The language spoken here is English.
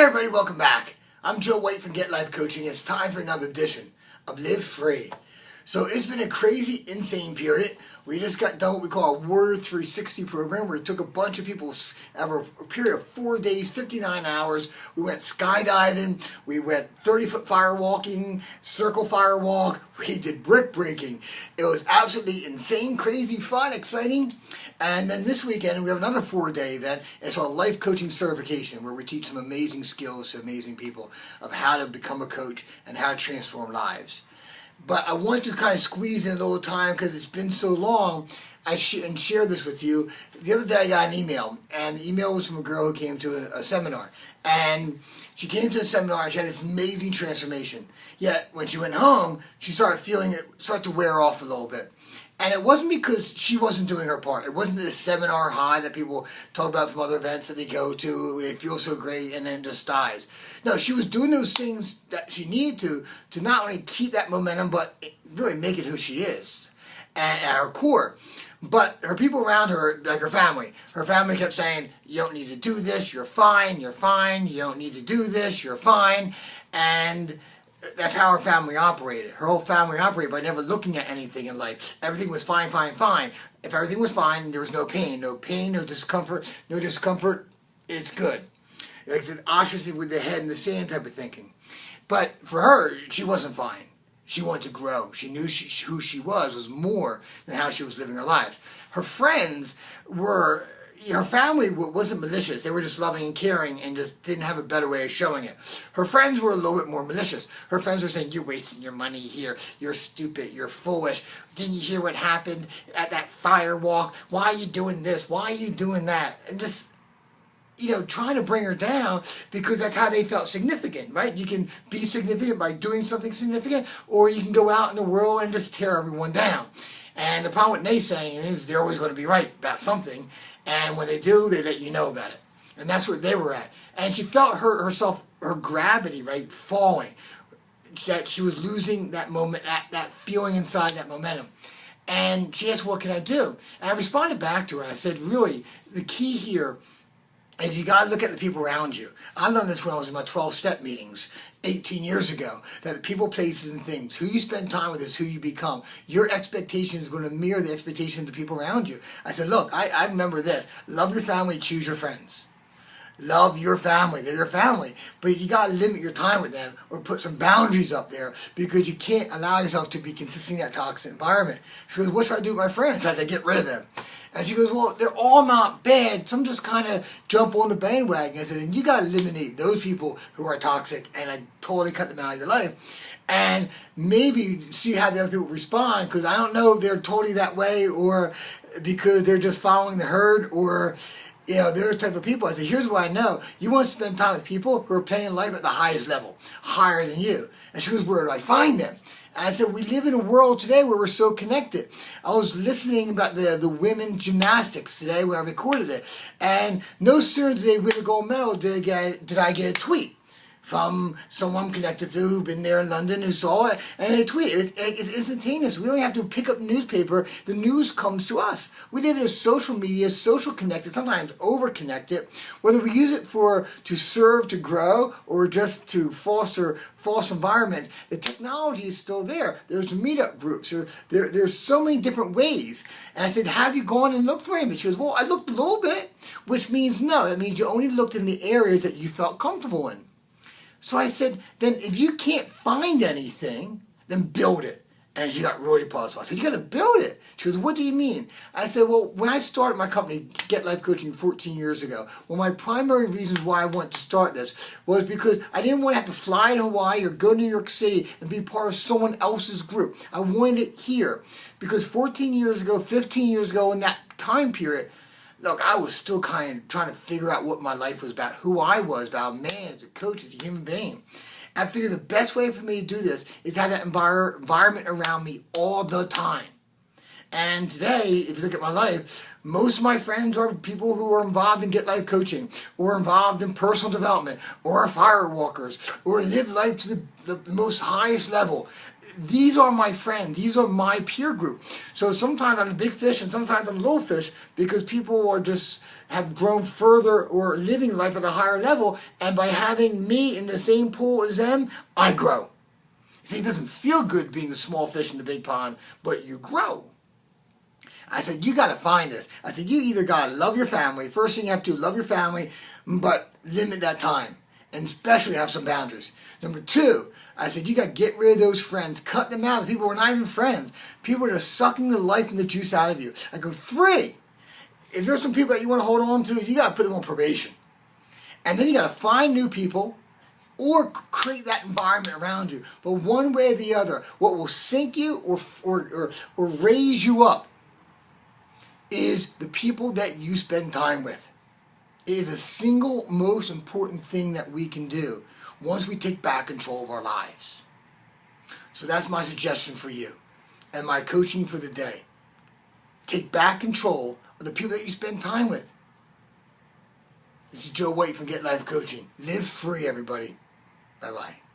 everybody, welcome back. I'm Joe White from Get Life Coaching. It's time for another edition of Live Free. So it's been a crazy, insane period. We just got done what we call a Warrior 360 program where we took a bunch of people over a period of 4 days, 59 hours. We went skydiving, we went 30-foot firewalking, circle firewalk, we did brick breaking. It was absolutely insane, crazy, fun, exciting. And then this weekend we have another 4-day event. It's our life coaching certification where we teach some amazing skills to amazing people of how to become a coach and how to transform lives. But I want to kind of squeeze in a little time because it's been so long. And share this with you. The other day I got an email, and the email was from a girl who came to a seminar. And she came to the seminar and she had this amazing transformation. Yet when she went home, she started feeling it start to wear off a little bit. And it wasn't because she wasn't doing her part. It wasn't the seminar high that people talk about from other events that they go to. They feel so great and then it just dies. No, she was doing those things that she needed to not only keep that momentum, but really make it who she is and at her core. But her people around her, like her family kept saying, you don't need to do this, you're fine, you don't need to do this, you're fine. And that's how her family operated. Her whole family operated by never looking at anything in life. Everything was fine, fine, fine. If everything was fine, there was no pain, no discomfort, it's good. Like an ostrich with the head in the sand type of thinking. But for her, she wasn't fine. She wanted to grow. She knew who she was more than how she was living her life. Her friends were... Her family wasn't malicious. They were just loving and caring and just didn't have a better way of showing it. Her friends were a little bit more malicious. Her friends were saying, you're wasting your money here. You're stupid. You're foolish. Didn't you hear what happened at that firewalk? Why are you doing this? Why are you doing that? And just, trying to bring her down because that's how they felt significant, right? You can be significant by doing something significant, or you can go out in the world and just tear everyone down. And the problem with naysaying is they're always going to be right about something. And when they do, they let you know about it. And that's where they were at. And she felt herself, her gravity, right, falling. That she was losing that moment, that feeling inside, that momentum. And she asked, what can I do? And I responded back to her. I said, really, the key here is you got to look at the people around you. I learned this when I was in my 12-step meetings 18 years ago, that the people, places, and things, who you spend time with is who you become. Your expectation is going to mirror the expectations of the people around you. I said, look, I remember this. Love your family, choose your friends. Love your family. They're your family. But you got to limit your time with them or put some boundaries up there because you can't allow yourself to be consistently in that toxic environment. She goes, what should I do with my friends? I said, get rid of them. And she goes, well, they're all not bad. Some just kind of jump on the bandwagon. I said, and you got to eliminate those people who are toxic and totally cut them out of your life. And maybe see how the other people respond, because I don't know if they're totally that way or because they're just following the herd or... they're the type of people. I said, here's what I know. You want to spend time with people who are playing life at the highest level, higher than you. And she goes, where do I find them? And I said, we live in a world today where we're so connected. I was listening about the women gymnastics today when I recorded it. And no sooner did they win a gold medal did I get a tweet from someone connected to who've been there in London who saw it, and they tweet it. It's instantaneous. We don't have to pick up the newspaper. The news comes to us. We live in a social media, social connected, sometimes over-connected. Whether we use it to serve, to grow, or just to foster false environments, the technology is still there. There's meetup groups. There's so many different ways. And I said, have you gone and looked for him? And she goes, well, I looked a little bit, which means no. That means you only looked in the areas that you felt comfortable in. So I said, then if you can't find anything, then build it. And she got really puzzled. I said, you got to build it. She goes, what do you mean? I said, well, when I started my company, Get Life Coaching, 14 years ago, one of my primary reasons why I wanted to start this was because I didn't want to have to fly to Hawaii or go to New York City and be part of someone else's group. I wanted it here. Because 14 years ago, 15 years ago, in that time period, look, I was still kind of trying to figure out what my life was about, who I was, about a man, as a coach, as a human being. I figured the best way for me to do this is to have that environment around me all the time. And today, if you look at my life, Most of my friends are people who are involved in Get Life coaching, or involved in personal development, or are firewalkers, or live life to the most highest level. These are my friends. These are my peer group. So sometimes I'm the big fish and sometimes I'm the little fish, because people are just have grown further or living life at a higher level, and by having me in the same pool as them, I grow. See, it doesn't feel good being the small fish in the big pond, but you grow. I said, you got to find this. I said, you either got to love your family. First thing you have to do, love your family, but limit that time. And especially have some boundaries. Number two, I said, you got to get rid of those friends. Cut them out. The people who are not even friends. People that are sucking the life and the juice out of you. I go, three, if there's some people that you want to hold on to, you got to put them on probation. And then you got to find new people, or create that environment around you. But one way or the other, what will sink you or raise you up is the people that you spend time with. It is the single most important thing that we can do once we take back control of our lives. So that's my suggestion for you and my coaching for the day. Take back control of the people that you spend time with. This is Joe White from Get Life Coaching. Live free, everybody. Bye-bye.